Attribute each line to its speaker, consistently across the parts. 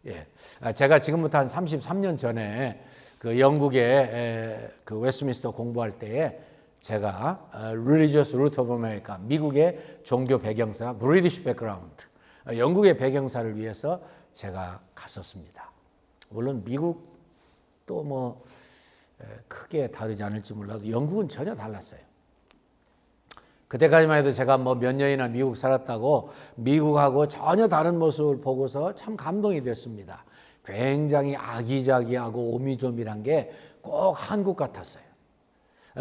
Speaker 1: 예. 제가 지금부터 한 33년 전에 그 영국의 그 웨스트민스터 공부할 때에 제가 Religious Root of America, 미국의 종교 배경사, British Background, 영국의 배경사를 위해서 제가 갔었습니다. 물론 미국도 뭐 크게 다르지 않을지 몰라도 영국은 전혀 달랐어요. 그때까지만 해도 제가 뭐 몇 년이나 미국 살았다고 미국하고 전혀 다른 모습을 보고서 참 감동이 됐습니다. 굉장히 아기자기하고 오미조밀한 게 꼭 한국 같았어요.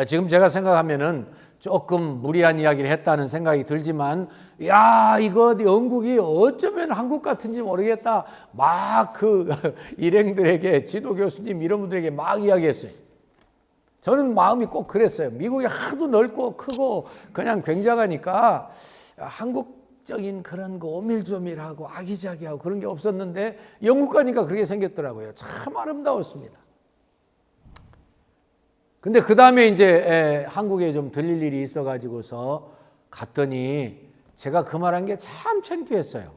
Speaker 1: 지금 제가 생각하면은 조금 무리한 이야기를 했다는 생각이 들지만, 야, 이거 영국이 어쩌면 한국 같은지 모르겠다. 막 그 일행들에게, 지도 교수님 이런 분들에게 막 이야기했어요. 저는 마음이 꼭 그랬어요. 미국이 하도 넓고 크고 그냥 굉장하니까 한국적인 그런 거 오밀조밀하고 아기자기하고 그런 게 없었는데 영국 가니까 그렇게 생겼더라고요. 참 아름다웠습니다. 근데 그 다음에 이제 한국에 좀 들릴 일이 있어가지고서 갔더니 제가 그 말한 게 참 창피했어요.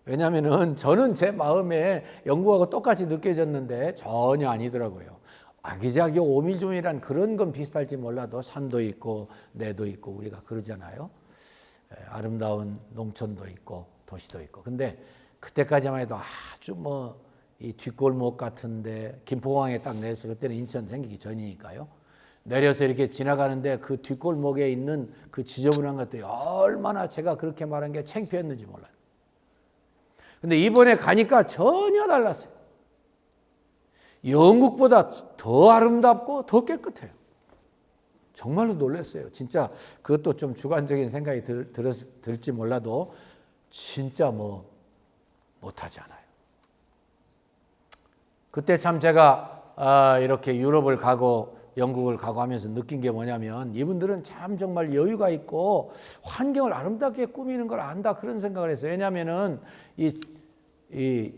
Speaker 1: 왜냐하면은 저는 제 마음에 영국하고 똑같이 느껴졌는데 전혀 아니더라고요. 아기자기 오밀조밀한 그런 건 비슷할지 몰라도 산도 있고 내도 있고 우리가 그러잖아요. 아름다운 농촌도 있고 도시도 있고. 근데 그때까지만 해도 아주 뭐 이 뒷골목 같은데 김포공항에 딱 내려서 그때는 인천 생기기 전이니까요. 내려서 이렇게 지나가는데 그 뒷골목에 있는 그 지저분한 것들이 얼마나 제가 그렇게 말한 게 창피했는지 몰라요. 근데 이번에 가니까 전혀 달랐어요. 영국보다 더 아름답고 더 깨끗해요. 정말로 놀랐어요. 진짜 그것도 좀 주관적인 생각이 들지 몰라도 진짜 뭐 못하지 않아요. 그때 참 제가 이렇게 유럽을 가고 영국을 가고 하면서 느낀 게 뭐냐면 이분들은 참 정말 여유가 있고 환경을 아름답게 꾸미는 걸 안다 그런 생각을 했어요. 왜냐하면은 이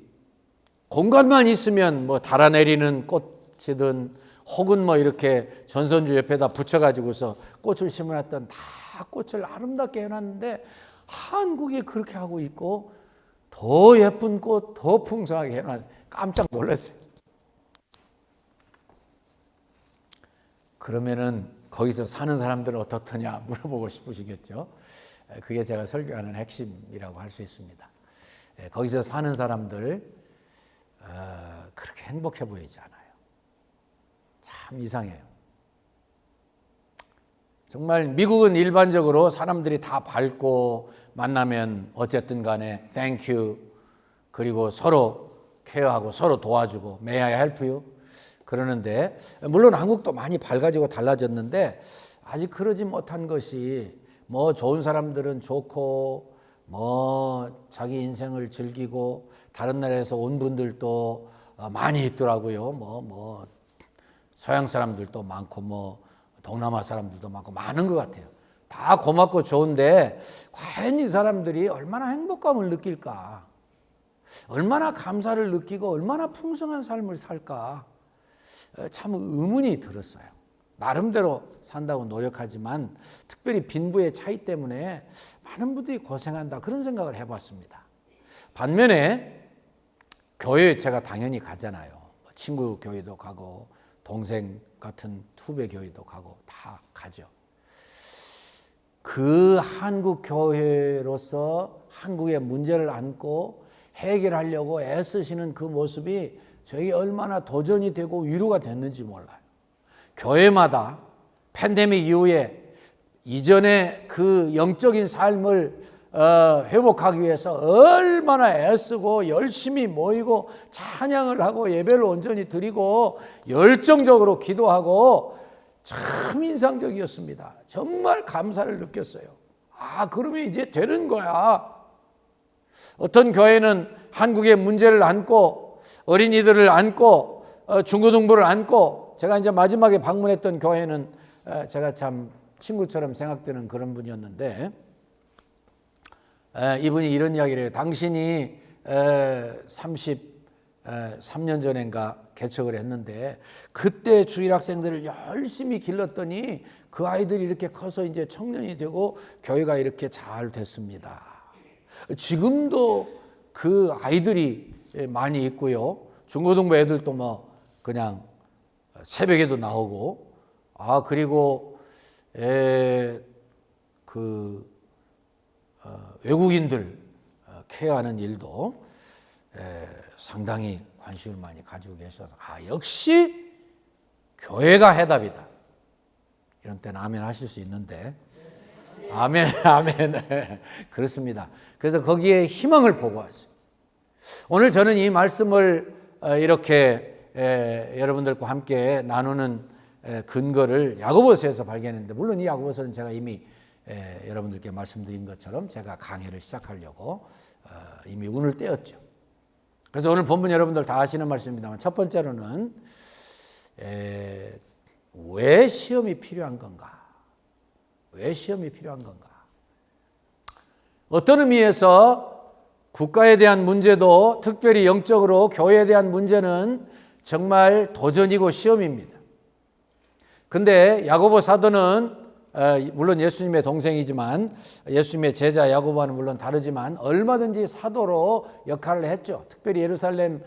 Speaker 1: 공간만 있으면 뭐 달아내리는 꽃이든 혹은 뭐 이렇게 전선주 옆에다 붙여가지고서 꽃을 심어놨던 다 꽃을 아름답게 해놨는데 한국이 그렇게 하고 있고 더 예쁜 꽃, 더 풍성하게 해놨어요. 깜짝 놀랐어요. 그러면은 거기서 사는 사람들은 어떻더냐 물어보고 싶으시겠죠. 그게 제가 설교하는 핵심이라고 할 수 있습니다. 거기서 사는 사람들 그렇게 행복해 보이지 않아요. 참 이상해요. 정말 미국은 일반적으로 사람들이 다 밝고 만나면 어쨌든 간에 thank you 그리고 서로 케어하고 서로 도와주고 may I help you 그러는데 물론 한국도 많이 밝아지고 달라졌는데 아직 그러지 못한 것이 뭐 좋은 사람들은 좋고 뭐 자기 인생을 즐기고 다른 나라에서 온 분들도 많이 있더라고요. 뭐 서양 사람들도 많고 뭐 동남아 사람들도 많고 많은 것 같아요. 다 고맙고 좋은데 과연 이 사람들이 얼마나 행복감을 느낄까? 얼마나 감사를 느끼고 얼마나 풍성한 삶을 살까? 참 의문이 들었어요. 나름대로 산다고 노력하지만 특별히 빈부의 차이 때문에 많은 분들이 고생한다 그런 생각을 해봤습니다. 반면에 교회에 제가 당연히 가잖아요. 친구 교회도 가고 동생 같은 후배 교회도 가고 다 가죠. 그 한국 교회로서 한국의 문제를 안고 해결하려고 애쓰시는 그 모습이 저에게 얼마나 도전이 되고 위로가 됐는지 몰라요. 교회마다 팬데믹 이후에 이전에 그 영적인 삶을 회복하기 위해서 얼마나 애쓰고 열심히 모이고 찬양을 하고 예배를 온전히 드리고 열정적으로 기도하고 참 인상적이었습니다. 정말 감사를 느꼈어요. 그러면 이제 되는 거야. 어떤 교회는 한국의 문제를 안고 어린이들을 안고 중고등부를 안고 제가 이제 마지막에 방문했던 교회는 제가 참 친구처럼 생각되는 그런 분이었는데 이분이 이런 이야기를 해요. 당신이 33년 전인가 개척을 했는데 그때 주일 학생들을 열심히 길렀더니 그 아이들이 이렇게 커서 이제 청년이 되고 교회가 이렇게 잘 됐습니다. 지금도 그 아이들이 많이 있고요. 중고등부 애들도 뭐 그냥 새벽에도 나오고, 그리고 외국인들 케어하는 일도 상당히 관심을 많이 가지고 계셔서 역시 교회가 해답이다. 이런 때는 아멘 하실 수 있는데, 아멘. 그렇습니다. 그래서 거기에 희망을 보고 왔어요. 오늘 저는 이 말씀을 이렇게 여러분들과 함께 나누는 근거를 야고보서에서 발견했는데, 물론 이 야고보서는 제가 이미 여러분들께 말씀드린 것처럼 제가 강해를 시작하려고 이미 운을 떼었죠. 그래서 오늘 본문 여러분들 다 아시는 말씀입니다만, 첫 번째로는 왜 시험이 필요한 건가? 왜 시험이 필요한 건가? 어떤 의미에서 국가에 대한 문제도, 특별히 영적으로 교회에 대한 문제는 정말 도전이고 시험입니다. 근데 야고보 사도는 물론 예수님의 동생이지만, 예수님의 제자 야고보와는 물론 다르지만 얼마든지 사도로 역할을 했죠. 특별히 예루살렘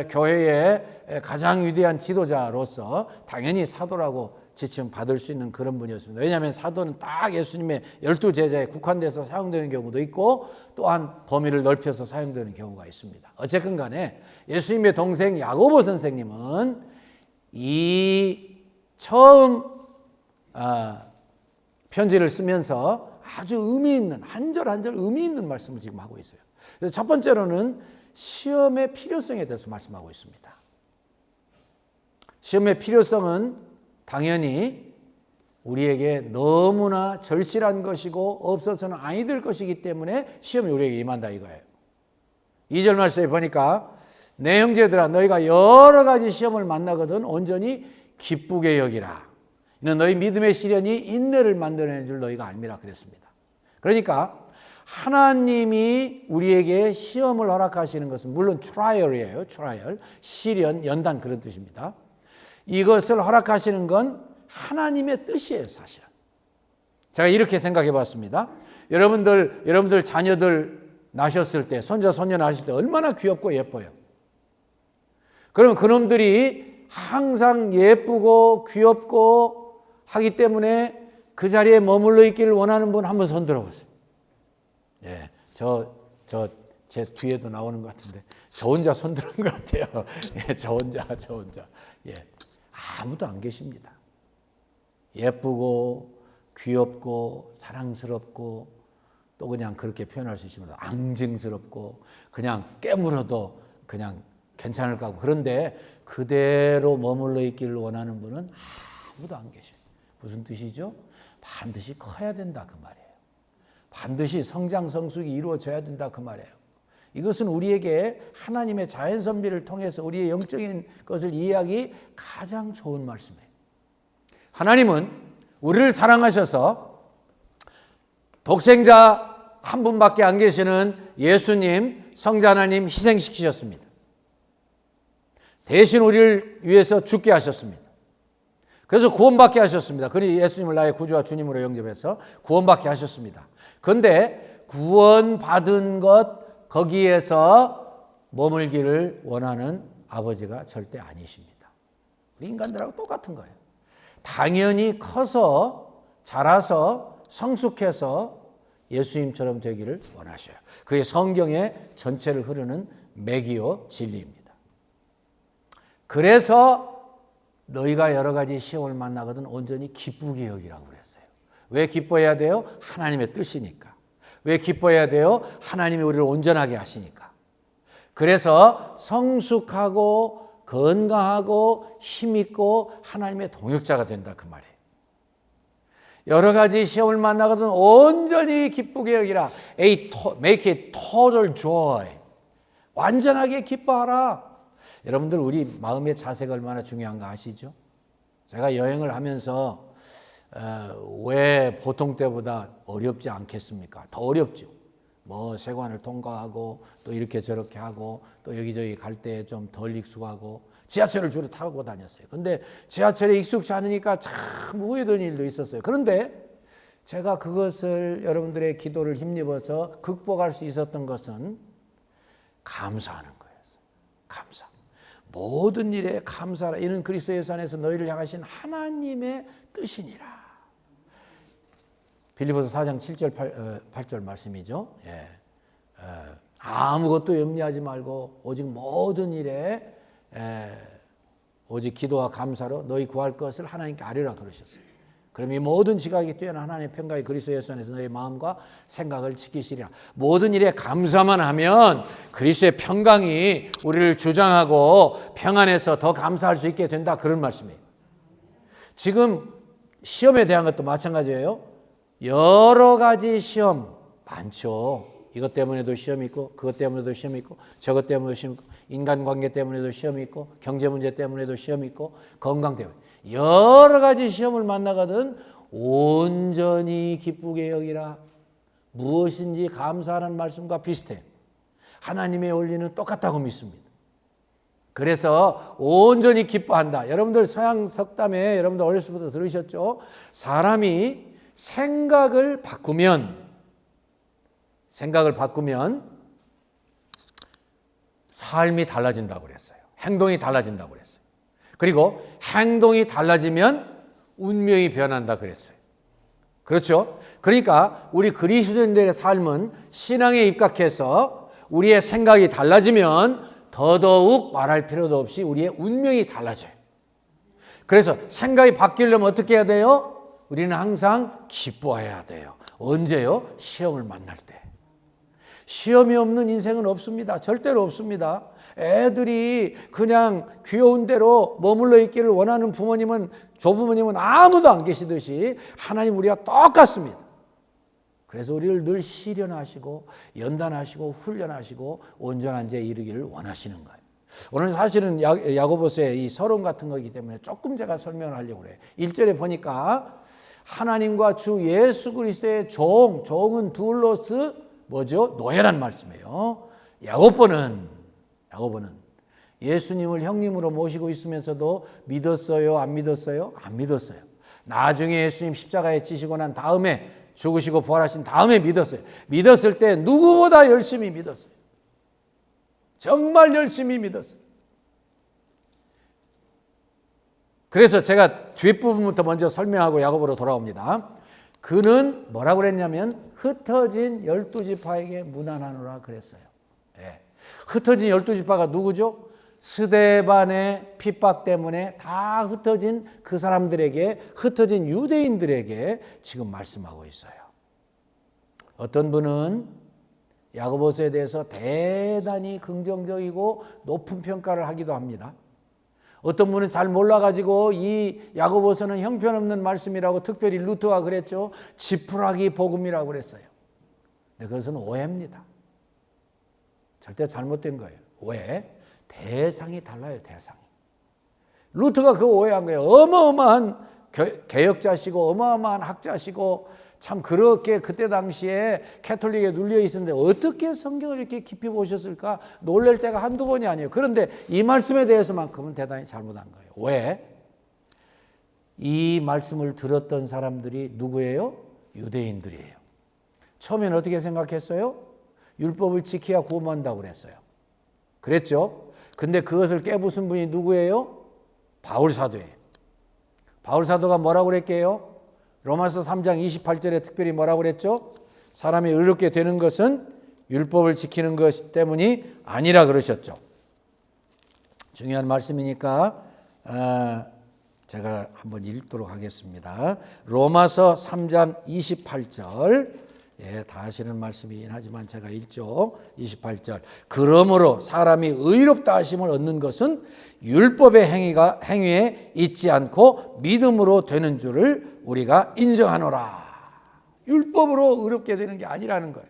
Speaker 1: 교회의 가장 위대한 지도자로서 당연히 사도라고 지침 받을 수 있는 그런 분이었습니다. 왜냐하면 사도는 딱 예수님의 12제자에 국한돼서 사용되는 경우도 있고, 또한 범위를 넓혀서 사용되는 경우가 있습니다. 어쨌든 간에 예수님의 동생 야고보 선생님은 이 처음 편지를 쓰면서 아주 의미 있는, 한 절 한 절 의미 있는 말씀을 지금 하고 있어요. 그래서 첫 번째로는 시험의 필요성에 대해서 말씀하고 있습니다. 시험의 필요성은 당연히 우리에게 너무나 절실한 것이고 없어서는 아니 될 것이기 때문에 시험이 우리에게 임한다 이거예요. 2절 말씀에 보니까 내 형제들아 너희가 여러 가지 시험을 만나거든 온전히 기쁘게 여기라. 이는 너희 믿음의 시련이 인내를 만들어내는 줄 너희가 알미라 그랬습니다. 그러니까 하나님이 우리에게 시험을 허락하시는 것은 물론 트라이얼이에요. 트라이얼, 시련, 연단 그런 뜻입니다. 이것을 허락하시는 건 하나님의 뜻이에요, 사실은. 제가 이렇게 생각해 봤습니다. 여러분들 자녀들 나셨을 때, 손자, 손녀 나실 때 얼마나 귀엽고 예뻐요. 그럼 그놈들이 항상 예쁘고 귀엽고 하기 때문에 그 자리에 머물러 있기를 원하는 분 한번 손 들어보세요. 예, 제 뒤에도 나오는 것 같은데, 저 혼자 손 들은 것 같아요. 예, 저 혼자. 예. 아무도 안 계십니다. 예쁘고 귀엽고 사랑스럽고 또 그냥 그렇게 표현할 수 있으면 앙증스럽고 그냥 깨물어도 그냥 괜찮을 것 같고, 그런데 그대로 머물러 있기를 원하는 분은 아무도 안 계셔요. 무슨 뜻이죠? 반드시 커야 된다 그 말이에요. 반드시 성장 성숙이 이루어져야 된다 그 말이에요. 이것은 우리에게 하나님의 자연 선비를 통해서 우리의 영적인 것을 이해하기 가장 좋은 말씀이에요. 하나님은 우리를 사랑하셔서 독생자 한 분밖에 안 계시는 예수님, 성자 하나님 희생시키셨습니다. 대신 우리를 위해서 죽게 하셨습니다. 그래서 구원받게 하셨습니다. 그러니 예수님을 나의 구주와 주님으로 영접해서 구원받게 하셨습니다. 그런데 구원받은 것 거기에서 머물기를 원하는 아버지가 절대 아니십니다. 우리 인간들하고 똑같은 거예요. 당연히 커서 자라서 성숙해서 예수님처럼 되기를 원하셔요. 그게 성경의 전체를 흐르는 맥이요 진리입니다. 그래서 너희가 여러 가지 시험을 만나거든 온전히 기쁘게 여기라고 그랬어요. 왜 기뻐해야 돼요? 하나님의 뜻이니까. 왜 기뻐해야 돼요? 하나님이 우리를 온전하게 하시니까. 그래서 성숙하고 건강하고 힘있고 하나님의 동역자가 된다 그 말이에요. 여러 가지 시험을 만나거든 온전히 기쁘게 여기라. Make it total joy. 완전하게 기뻐하라. 여러분들 우리 마음의 자세가 얼마나 중요한가 아시죠? 제가 여행을 하면서 왜 보통 때보다 어렵지 않겠습니까? 더 어렵죠. 뭐 세관을 통과하고 또 이렇게 저렇게 하고 또 여기저기 갈 때 좀 덜 익숙하고 지하철을 주로 타고 다녔어요. 근데 지하철에 익숙치 않으니까 참 후회되는 일도 있었어요. 그런데 제가 그것을 여러분들의 기도를 힘입어서 극복할 수 있었던 것은 감사하는 거였어요. 감사. 모든 일에 감사하라. 이는 그리스도 예수 안에서 너희를 향하신 하나님의 뜻이니라. 빌립보서 4장 7절 8절 말씀이죠. 예. 아무것도 염려하지 말고 오직 모든 일에 오직 기도와 감사로 너희 구할 것을 하나님께 아뢰라 그러셨어요. 그럼 이 모든 지각이 뛰어난 하나님의 평강이 그리스도 예수 안에서 너희 마음과 생각을 지키시리라. 모든 일에 감사만 하면 그리스도의 평강이 우리를 주장하고 평안해서 더 감사할 수 있게 된다. 그런 말씀이에요. 지금 시험에 대한 것도 마찬가지예요. 여러 가지 시험 많죠. 이것 때문에도 시험이 있고 그것 때문에도 시험이 있고 저것 때문에도 시험이 있고 인간관계 때문에도 시험이 있고 경제 문제 때문에도 시험이 있고 건강 때문에 여러 가지 시험을 만나거든 온전히 기쁘게 여기라. 무엇인지 감사하는 말씀과 비슷해요. 하나님의 원리는 똑같다고 믿습니다. 그래서 온전히 기뻐한다. 여러분들 서양 석담에 여러분들 어렸을 때부터 들으셨죠? 사람이 생각을 바꾸면 삶이 달라진다고 그랬어요. 행동이 달라진다고 그랬어요. 그리고 행동이 달라지면 운명이 변한다 그랬어요. 그렇죠? 그러니까 우리 그리스도인들의 삶은 신앙에 입각해서 우리의 생각이 달라지면 더더욱 말할 필요도 없이 우리의 운명이 달라져요. 그래서 생각이 바뀌려면 어떻게 해야 돼요? 우리는 항상 기뻐해야 돼요. 언제요? 시험을 만날 때. 시험이 없는 인생은 없습니다. 절대로 없습니다. 애들이 그냥 귀여운 대로 머물러 있기를 원하는 부모님은, 조부모님은 아무도 안 계시듯이 하나님 우리가 똑같습니다. 그래서 우리를 늘 시련하시고 연단하시고 훈련하시고 온전한 데 이르기를 원하시는 거예요. 오늘 사실은 야고보서의 이 서론 같은 거기 때문에 조금 제가 설명을 하려고 그래요. 1절에 보니까 하나님과 주 예수 그리스도의 종은 둘로스 뭐죠? 노예란 말씀이에요. 야고보는 예수님을 형님으로 모시고 있으면서도 믿었어요? 안 믿었어요? 안 믿었어요. 나중에 예수님 십자가에 찌시고 난 다음에 죽으시고 부활하신 다음에 믿었어요. 믿었을 때 누구보다 열심히 믿었어요. 정말 열심히 믿었어요. 그래서 제가 뒷부분부터 먼저 설명하고 야고보로 돌아옵니다. 그는 뭐라고 그랬냐면 흩어진 12지파에게 무난하노라 그랬어요. 예. 흩어진 12지파가 누구죠? 스데반의 핍박 때문에 다 흩어진 그 사람들에게, 흩어진 유대인들에게 지금 말씀하고 있어요. 어떤 분은 야고보서에 대해서 대단히 긍정적이고 높은 평가를 하기도 합니다. 어떤 분은 잘 몰라가지고 이 야고보서는 형편없는 말씀이라고, 특별히 루터가 그랬죠. 지푸라기 복음이라고 그랬어요. 근데 그것은 오해입니다. 절대 잘못된 거예요. 왜? 대상이 달라요. 대상이. 루터가 그 오해한 거예요. 어마어마한 개혁자시고 어마어마한 학자시고 참 그렇게 그때 당시에 캐톨릭에 눌려 있었는데 어떻게 성경을 이렇게 깊이 보셨을까 놀랄 때가 한두 번이 아니에요. 그런데 이 말씀에 대해서만큼은 대단히 잘못한 거예요. 왜? 이 말씀을 들었던 사람들이 누구예요? 유대인들이에요. 처음엔 어떻게 생각했어요? 율법을 지켜야 구원한다고 그랬어요. 그랬죠? 근데 그것을 깨부순 분이 누구예요? 바울사도예요. 바울사도가 뭐라고 그랬게요? 로마서 3장 28절에 특별히 뭐라고 그랬죠? 사람이 의롭게 되는 것은 율법을 지키는 것 때문이 아니라 그러셨죠. 중요한 말씀이니까 제가 한번 읽도록 하겠습니다. 로마서 3장 28절. 예, 다 하시는 말씀이긴 하지만 제가 읽죠. 28절. 그러므로 사람이 의롭다 하심을 얻는 것은 율법의 행위에 있지 않고 믿음으로 되는 줄을 우리가 인정하노라. 율법으로 의롭게 되는 게 아니라는 거예요.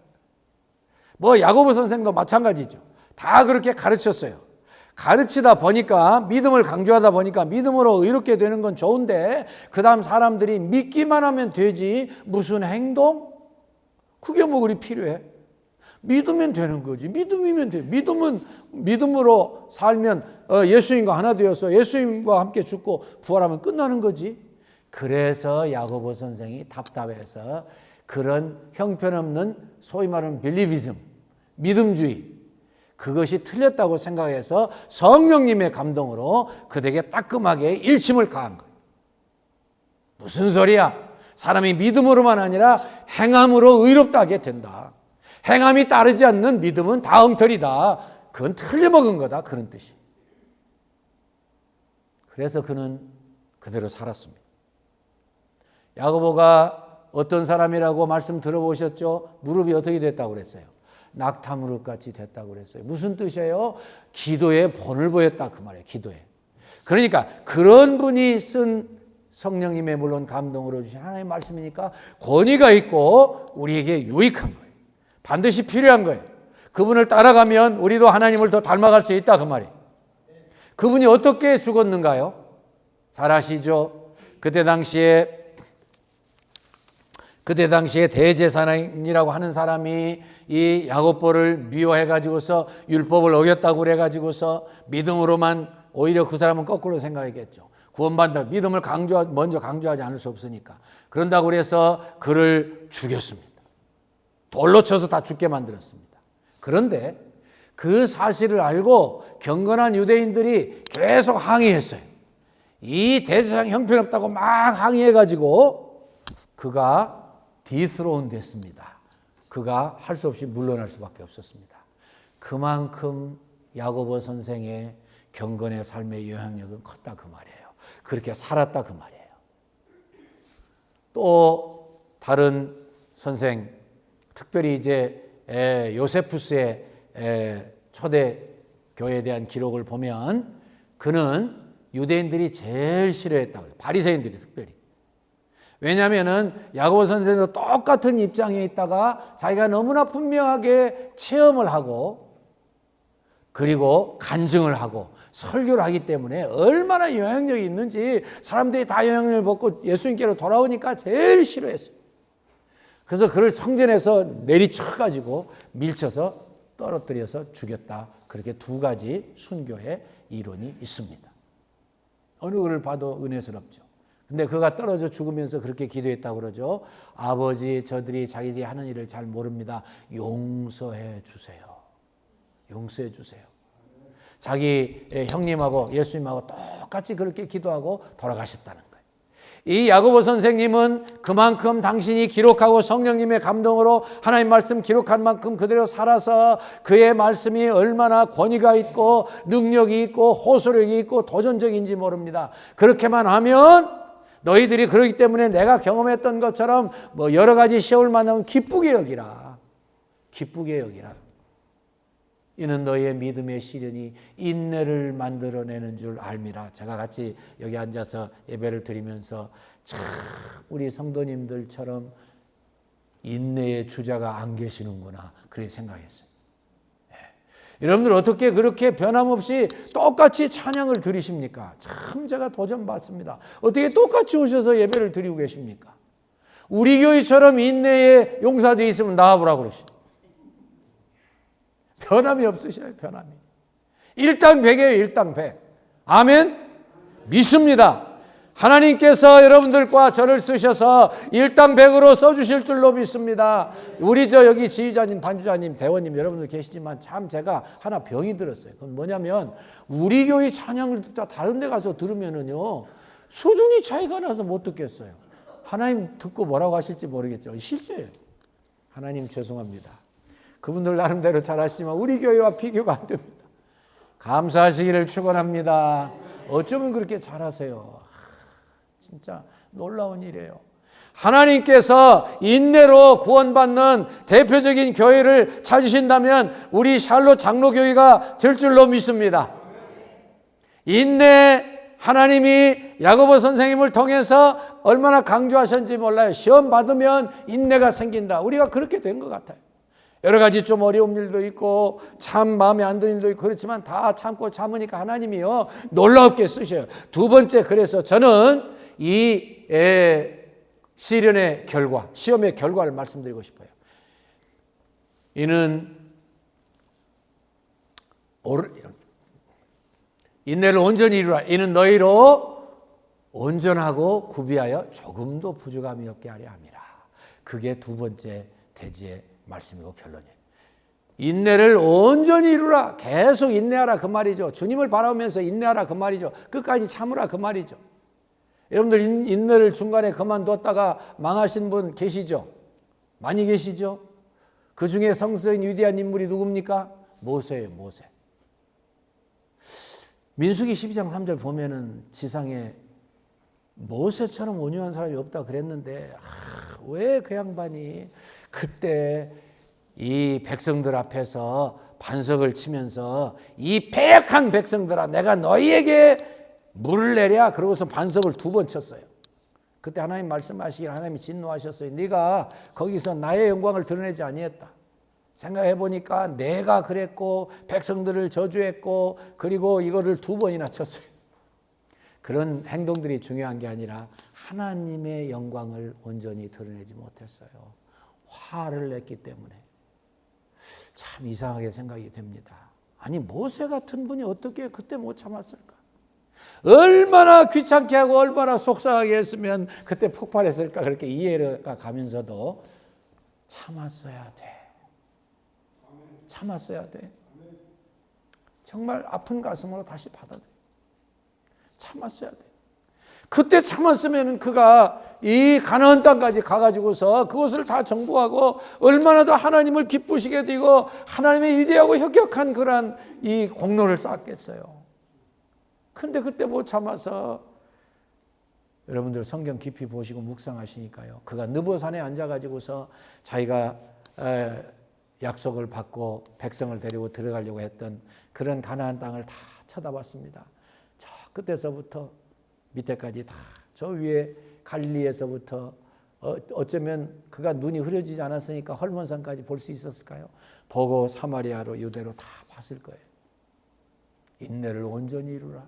Speaker 1: 뭐 야고보 선생도 마찬가지죠. 다 그렇게 가르쳤어요. 가르치다 보니까, 믿음을 강조하다 보니까 믿음으로 의롭게 되는 건 좋은데 그 다음 사람들이 믿기만 하면 되지 무슨 행동? 그게 뭐 그리 필요해? 믿으면 되는 거지. 믿음이면 돼. 믿음으로 살면 예수님과 하나 되어서 예수님과 함께 죽고 부활하면 끝나는 거지. 그래서 야고보 선생이 답답해서 그런 형편없는 소위 말하는 빌리비즘, 믿음주의, 그것이 틀렸다고 생각해서 성령님의 감동으로 그들에게 따끔하게 일침을 가한 거예요. 무슨 소리야? 사람이 믿음으로만 아니라 행함으로 의롭다 하게 된다. 행함이 따르지 않는 믿음은 다 엉터리다. 그건 틀려먹은 거다. 그런 뜻이. 그래서 그는 그대로 살았습니다. 야고보가 어떤 사람이라고 말씀 들어보셨죠? 무릎이 어떻게 됐다고 그랬어요? 낙타 무릎 같이 됐다고 그랬어요. 무슨 뜻이에요? 기도에 본을 보였다 그 말이에요. 기도에. 그러니까 그런 분이 쓴 성령님의 물론 감동으로 주신 하나님의 말씀이니까 권위가 있고 우리에게 유익한 거예요. 반드시 필요한 거예요. 그분을 따라가면 우리도 하나님을 더 닮아갈 수 있다 그 말이에요. 그분이 어떻게 죽었는가요? 잘 아시죠? 그때 당시에 대제사장이라고 하는 사람이 이 야고보를 미워해가지고서 율법을 어겼다고 그래가지고서 믿음으로만 오히려 그 사람은 거꾸로 생각했겠죠. 구원받는다. 믿음을 먼저 강조하지 않을 수 없으니까. 그런다고 그래서 그를 죽였습니다. 돌로 쳐서 다 죽게 만들었습니다. 그런데 그 사실을 알고 경건한 유대인들이 계속 항의했어요. 이 대제사장 형편없다고 막 항의해가지고 그가 디스로운 됐습니다. 그가 할 수 없이 물러날 수밖에 없었습니다. 그만큼 야고보 선생의 경건의 삶의 영향력은 컸다 그 말이에요. 그렇게 살았다 그 말이에요. 또 다른 선생, 특별히 이제 요세푸스의 초대 교회에 대한 기록을 보면 그는 유대인들이 제일 싫어했다고 해요. 바리새인들이 특별히. 왜냐하면은 야고보 선생도 똑같은 입장에 있다가 자기가 너무나 분명하게 체험을 하고 그리고 간증을 하고 설교를 하기 때문에 얼마나 영향력이 있는지 사람들이 다 영향력을 받고 예수님께로 돌아오니까 제일 싫어했어요. 그래서 그를 성전에서 내리쳐가지고 밀쳐서 떨어뜨려서 죽였다. 그렇게 두 가지 순교의 이론이 있습니다. 어느 것을 봐도 은혜스럽죠. 근데 그가 떨어져 죽으면서 그렇게 기도했다고 그러죠. 아버지, 저들이 자기들이 하는 일을 잘 모릅니다. 용서해 주세요. 용서해 주세요. 자기 형님하고 예수님하고 똑같이 그렇게 기도하고 돌아가셨다는 거예요. 이 야고보 선생님은 그만큼 당신이 기록하고 성령님의 감동으로 하나님 말씀 기록한 만큼 그대로 살아서 그의 말씀이 얼마나 권위가 있고 능력이 있고 호소력이 있고 도전적인지 모릅니다. 그렇게만 하면 너희들이 그러기 때문에 내가 경험했던 것처럼 뭐 여러 가지 시험을 만나면 기쁘게 여기라. 기쁘게 여기라. 이는 너희의 믿음의 시련이 인내를 만들어내는 줄 알미라. 제가 같이 여기 앉아서 예배를 드리면서 참 우리 성도님들처럼 인내의 주자가 안 계시는구나 그렇게 생각했어요. 여러분들 어떻게 그렇게 변함없이 똑같이 찬양을 드리십니까? 참 제가 도전받습니다. 어떻게 똑같이 오셔서 예배를 드리고 계십니까? 우리 교회처럼 인내에 용사되어 있으면 나와보라고 그러시죠. 변함이 없으셔요. 변함이. 일당백이에요. 일당백. 아멘? 믿습니다. 하나님께서 여러분들과 저를 쓰셔서 일당백으로 써주실 줄로 믿습니다. 우리 여기 지휘자님, 반주자님, 대원님 여러분들 계시지만 참 제가 하나 병이 들었어요. 그건 뭐냐면 우리 교회 찬양을 듣다 다른 데 가서 들으면은요 수준이 차이가 나서 못 듣겠어요. 하나님 듣고 뭐라고 하실지 모르겠죠. 실제예요. 하나님 죄송합니다. 그분들 나름대로 잘하시지만 우리 교회와 비교가 안 됩니다. 감사하시기를 축원합니다. 어쩌면 그렇게 잘하세요. 진짜 놀라운 일이에요. 하나님께서 인내로 구원받는 대표적인 교회를 찾으신다면 우리 샬롯 장로교회가 될 줄로 믿습니다. 인내 하나님이 야고보 선생님을 통해서 얼마나 강조하셨는지 몰라요. 시험 받으면 인내가 생긴다. 우리가 그렇게 된 것 같아요. 여러 가지 좀 어려운 일도 있고 참 마음에 안 드는 일도 있고 그렇지만 다 참고 참으니까 하나님이요 놀랍게 쓰셔요. 두 번째, 그래서 저는 이 시련의 결과, 시험의 결과를 말씀드리고 싶어요. 이는 인내를 온전히 이루라. 이는 너희로 온전하고 구비하여 조금도 부족함이 없게 하려 함이라. 그게 두 번째 대지의 말씀이고 결론이에요. 인내를 온전히 이루라. 계속 인내하라 그 말이죠. 주님을 바라보면서 인내하라 그 말이죠. 끝까지 참으라 그 말이죠. 여러분들 인내를 중간에 그만뒀다가 망하신 분 계시죠? 많이 계시죠? 그 중에 성서인 위대한 인물이 누굽니까? 모세예요. 모세. 민수기 12장 3절 보면은 지상에 모세처럼 온유한 사람이 없다 그랬는데 왜 그 양반이 그때 이 백성들 앞에서 반석을 치면서 이 패역한 백성들아 내가 너희에게 물을 내랴 그러고서 반석을 2번 쳤어요. 그때 하나님 말씀하시길 하나님이 진노하셨어요. 네가 거기서 나의 영광을 드러내지 아니했다. 생각해 보니까 내가 그랬고 백성들을 저주했고 그리고 이거를 2번이나 쳤어요. 그런 행동들이 중요한 게 아니라 하나님의 영광을 온전히 드러내지 못했어요. 화를 냈기 때문에. 참 이상하게 생각이 됩니다. 아니 모세 같은 분이 어떻게 그때 못 참았을까? 얼마나 귀찮게 하고 얼마나 속상하게 했으면 그때 폭발했을까? 그렇게 이해가 가면서도 참았어야 돼. 참았어야 돼. 정말 아픈 가슴으로 다시 받아들여. 참았어야 돼. 그때 참았으면 그가 이 가나안 땅까지 가가지고서 그것을 다 정복하고 얼마나 더 하나님을 기쁘시게 되고 하나님의 위대하고 혁혁한 그러한 이 공로를 쌓았겠어요. 근데 그때 못 참아서 여러분들 성경 깊이 보시고 묵상하시니까요. 그가 느보산에 앉아가지고서 자기가 약속을 받고 백성을 데리고 들어가려고 했던 그런 가나안 땅을 다 쳐다봤습니다. 저 끝에서부터 밑에까지 다 저 위에 갈릴리에서부터 어쩌면 그가 눈이 흐려지지 않았으니까 헐몬산까지 볼 수 있었을까요? 보고 사마리아로 유대로 다 봤을 거예요. 인내를 온전히 이루라.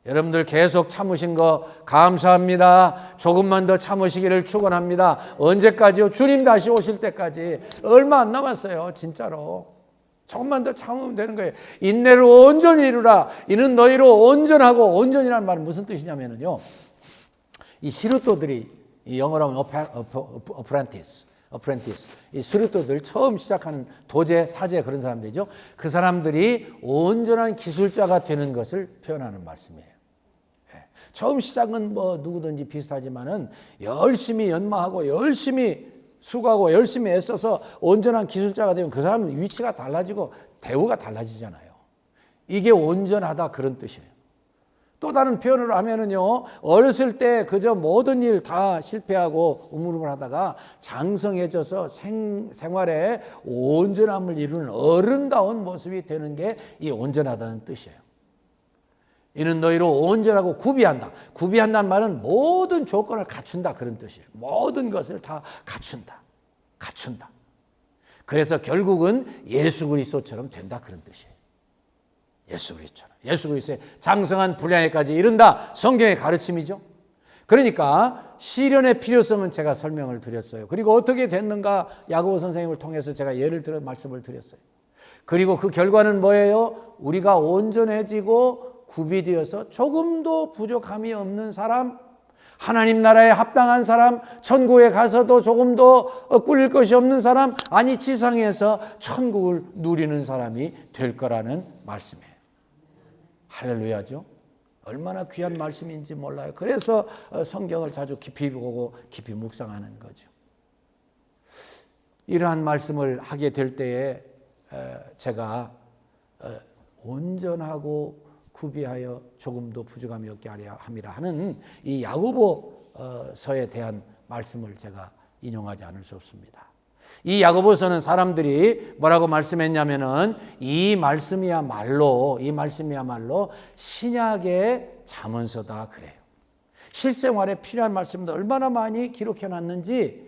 Speaker 1: 여러분들 계속 참으신 거 감사합니다. 조금만 더 참으시기를 축원합니다. 언제까지요? 주님 다시 오실 때까지. 얼마 안 남았어요. 진짜로. 조금만 더 참으면 되는 거예요. 인내를 온전히 이루라. 이는 너희로 온전하고, 온전이라는 말은 무슨 뜻이냐면요. 이 시루토들이, 이 영어로 하면 apprentice. 이 시루토들 처음 시작하는 도제, 사제 그런 사람들이죠. 그 사람들이 온전한 기술자가 되는 것을 표현하는 말씀이에요. 처음 시작은 뭐 누구든지 비슷하지만은 열심히 연마하고 열심히 수고하고 열심히 애써서 온전한 기술자가 되면 그 사람은 위치가 달라지고 대우가 달라지잖아요. 이게 온전하다 그런 뜻이에요. 또 다른 표현으로 하면은요, 어렸을 때 그저 모든 일 다 실패하고 우물우물하다가 장성해져서 생활에 온전함을 이루는 어른다운 모습이 되는 게 이 온전하다는 뜻이에요. 이는 너희로 온전하고 구비한다. 구비한다는 말은 모든 조건을 갖춘다 그런 뜻이에요. 모든 것을 다 갖춘다. 그래서 결국은 예수 그리스도처럼 된다 그런 뜻이에요. 예수 그리스도처럼. 예수 그리스도의 장성한 분량에까지 이른다. 성경의 가르침이죠. 그러니까 시련의 필요성은 제가 설명을 드렸어요. 그리고 어떻게 됐는가 야고보 선생님을 통해서 제가 예를 들어 말씀을 드렸어요. 그리고 그 결과는 뭐예요? 우리가 온전해지고 구비되어서 조금도 부족함이 없는 사람, 하나님 나라에 합당한 사람, 천국에 가서도 조금도 꿀릴 것이 없는 사람, 아니 지상에서 천국을 누리는 사람이 될 거라는 말씀이에요. 할렐루야죠. 얼마나 귀한 말씀인지 몰라요. 그래서 성경을 자주 깊이 보고 깊이 묵상하는 거죠. 이러한 말씀을 하게 될 때에 제가 온전하고 구비하여 조금도 부족함이 없게 하려 함이라 하는 이 야고보서에 대한 말씀을 제가 인용하지 않을 수 없습니다. 이 야고보서는 사람들이 뭐라고 말씀했냐면은 이 말씀이야말로 신약의 잠언서다 그래요. 실생활에 필요한 말씀도 얼마나 많이 기록해 놨는지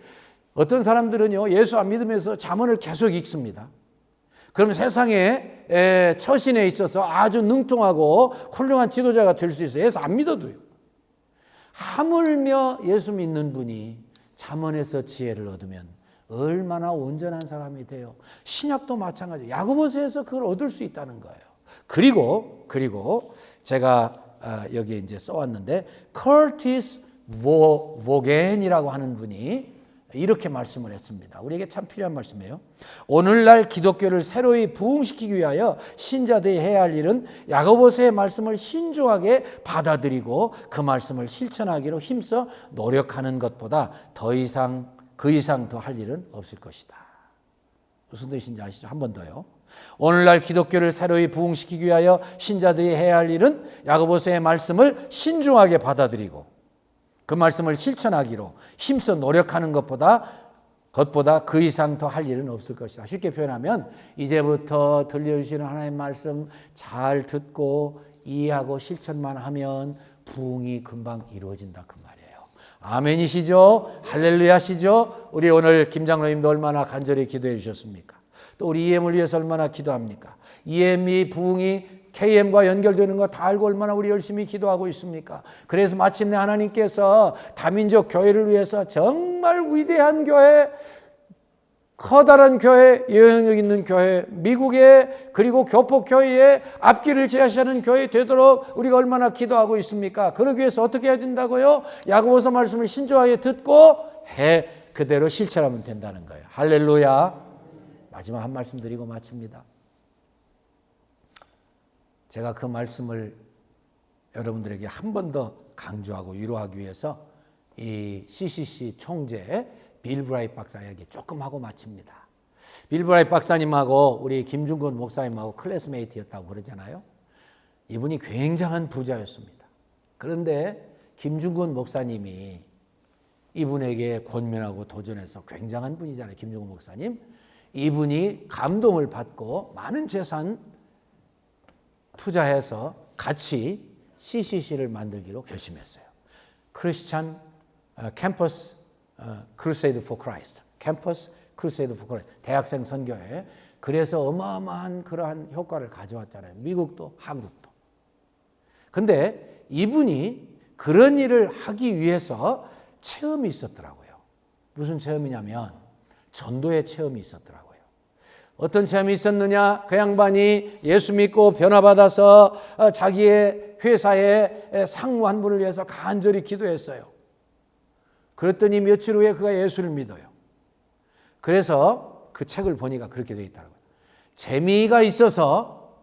Speaker 1: 어떤 사람들은요 예수 안 믿으면서 잠언을 계속 읽습니다. 그럼 세상에 처신에 있어서 아주 능통하고 훌륭한 지도자가 될 수 있어요. 예수 안 믿어도요. 하물며 예수 믿는 분이 잠언에서 지혜를 얻으면 얼마나 온전한 사람이 돼요. 신약도 마찬가지예요. 야고보서에서 그걸 얻을 수 있다는 거예요. 그리고 제가 여기 이제 써왔는데 커티스 보겐이라고 하는 분이 이렇게 말씀을 했습니다. 우리에게 참 필요한 말씀이에요. 오늘날 기독교를 새로이 부흥시키기 위하여 신자들이 해야 할 일은 야고보서의 말씀을 신중하게 받아들이고 그 말씀을 실천하기로 힘써 노력하는 것보다 그 이상 더 할 일은 없을 것이다. 무슨 뜻인지 아시죠? 한 번 더요. 오늘날 기독교를 새로이 부흥시키기 위하여 신자들이 해야 할 일은 야고보서의 말씀을 신중하게 받아들이고 그 말씀을 실천하기로 힘써 노력하는 것보다 그 이상 더 할 일은 없을 것이다. 쉽게 표현하면 이제부터 들려주시는 하나님의 말씀 잘 듣고 이해하고 실천만 하면 부흥이 금방 이루어진다 그 말이에요. 아멘이시죠? 할렐루야시죠? 우리 오늘 김 장로님도 얼마나 간절히 기도해 주셨습니까? 또 우리 EM을 위해서 얼마나 기도합니까? EM이 부흥이 KM과 연결되는 거 다 알고 얼마나 우리 열심히 기도하고 있습니까? 그래서 마침내 하나님께서 다민족 교회를 위해서 정말 위대한 교회, 커다란 교회, 영향력 있는 교회, 미국의 그리고 교포교회의 앞길을 제시하는 교회 되도록 우리가 얼마나 기도하고 있습니까? 그러기 위해서 어떻게 해야 된다고요? 야고보서 말씀을 신중하게 듣고 그대로 실천하면 된다는 거예요. 할렐루야. 마지막 한 말씀 드리고 마칩니다. 제가 그 말씀을 여러분들에게 한 번 더 강조하고 위로하기 위해서 이 CCC 총재 빌 브라이트 박사 이야기 조금 하고 마칩니다. 빌 브라이트 박사님하고 우리 김중건 목사님하고 클래스메이트였다고 그러잖아요. 이분이 굉장한 부자였습니다. 그런데 김중건 목사님이 이분에게 권면하고 도전해서 굉장한 분이잖아요. 김중건 목사님. 이분이 감동을 받고 많은 재산 투자해서 같이 CCC를 만들기로 결심했어요. 크리스찬 캠퍼스 크루세이드 포 크라이스트, 캠퍼스 크루세이드 포 크라이스트, 대학생 선교회. 그래서 어마어마한 그러한 효과를 가져왔잖아요. 미국도 한국도. 근데 이분이 그런 일을 하기 위해서 체험이 있었더라고요. 무슨 체험이냐면 전도의 체험이 있었더라고요. 어떤 체험이 있었느냐? 그 양반이 예수 믿고 변화받아서 자기의 회사의 상무 한 분을 위해서 간절히 기도했어요. 그랬더니 며칠 후에 그가 예수를 믿어요. 그래서 그 책을 보니까 그렇게 되어 있더라고요. 재미가 있어서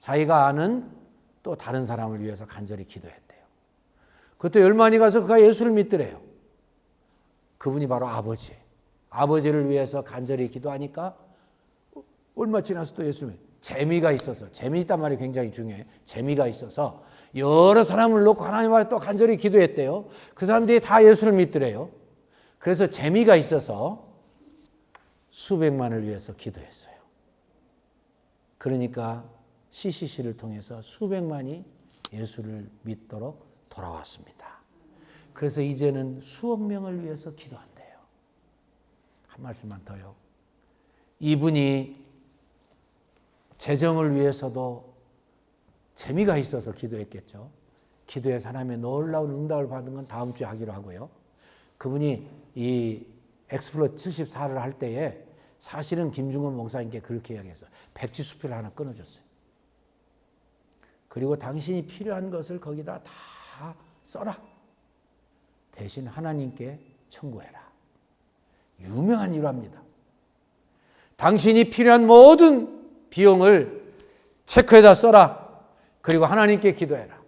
Speaker 1: 자기가 아는 또 다른 사람을 위해서 간절히 기도했대요. 그때 열만이 가서 그가 예수를 믿더래요. 그분이 바로 아버지예요. 아버지를 위해서 간절히 기도하니까 얼마 지나서 또 예수를 재미가 있어서, 재미있단 말이 굉장히 중요해요. 재미가 있어서 여러 사람을 놓고 하나님 앞에 또 간절히 기도했대요. 그 사람들이 다 예수를 믿더래요. 그래서 재미가 있어서 수백만을 위해서 기도했어요. 그러니까 CCC를 통해서 수백만이 예수를 믿도록 돌아왔습니다. 그래서 이제는 수억 명을 위해서 기도한대요. 한 말씀만 더요. 이분이 재정을 위해서도 재미가 있어서 기도했겠죠. 기도해서 하나님의 놀라운 응답을 받은 건 다음 주에 하기로 하고요. 그분이 이 엑스플로 74를 할 때에 사실은 김중건 목사님께 그렇게 이야기했어요. 백지수표를 하나 끊어줬어요. 그리고 당신이 필요한 것을 거기다 다 써라. 대신 하나님께 청구해라. 유명한 일화입니다. 당신이 필요한 모든 비용을 체크에다 써라. 그리고 하나님께 기도해라.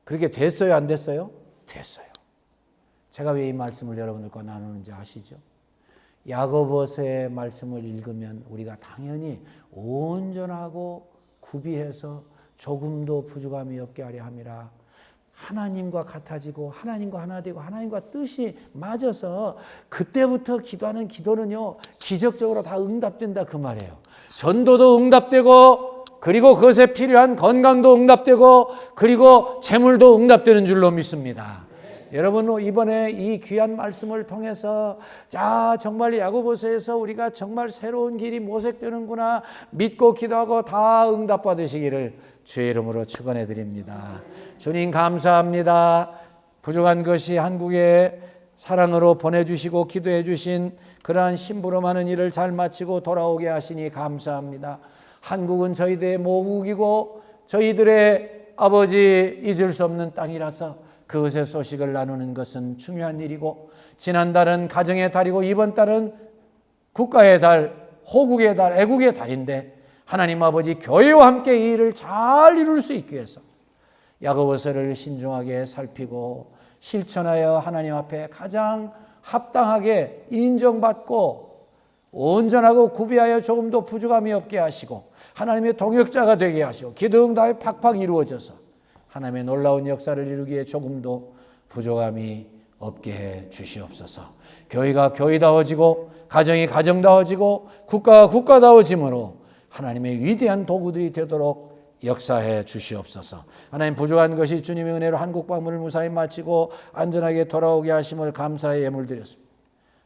Speaker 1: 그렇게 됐어요? 안 됐어요? 됐어요. 제가 왜 이 말씀을 여러분들과 나누는지 아시죠? 야고보서의 말씀을 읽으면 우리가 당연히 온전하고 구비해서 조금도 부족함이 없게 하려 함이라. 하나님과 같아지고 하나님과 하나 되고 하나님과 뜻이 맞아서 그때부터 기도하는 기도는요 기적적으로 다 응답된다 그 말이에요. 전도도 응답되고 그리고 그것에 필요한 건강도 응답되고 그리고 재물도 응답되는 줄로 믿습니다. 여러분 이번에 이 귀한 말씀을 통해서 자 정말 야고보서에서 우리가 정말 새로운 길이 모색되는구나 믿고 기도하고 다 응답받으시기를 주의 이름으로 축원해 드립니다. 주님 감사합니다. 부족한 것이 한국에 사랑으로 보내주시고 기도해 주신 그러한 심부름하는 일을 잘 마치고 돌아오게 하시니 감사합니다. 한국은 저희들의 모국이고 저희들의 아버지 잊을 수 없는 땅이라서 그것의 소식을 나누는 것은 중요한 일이고, 지난달은 가정의 달이고 이번 달은 국가의 달, 호국의 달, 애국의 달인데 하나님 아버지 교회와 함께 이 일을 잘 이룰 수 있기 위해서 야고보서를 신중하게 살피고 실천하여 하나님 앞에 가장 합당하게 인정받고 온전하고 구비하여 조금도 부족함이 없게 하시고 하나님의 동역자가 되게 하시고 기도응답이 팍팍 이루어져서 하나님의 놀라운 역사를 이루기에 조금도 부족함이 없게 해 주시옵소서. 교회가 교회다워지고 가정이 가정다워지고 국가가 국가다워짐으로 하나님의 위대한 도구들이 되도록 역사해 주시옵소서. 하나님, 부족한 것이 주님의 은혜로 한국 방문을 무사히 마치고 안전하게 돌아오게 하심을 감사의 예물 드렸습니다.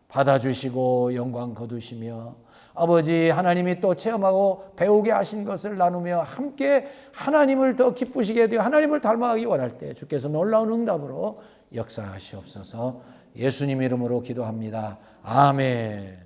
Speaker 1: 받아주시고 영광 거두시며 아버지 하나님이 또 체험하고 배우게 하신 것을 나누며 함께 하나님을 더 기쁘시게 되어 하나님을 닮아가기 원할 때 주께서 놀라운 응답으로 역사하시옵소서. 예수님 이름으로 기도합니다. 아멘.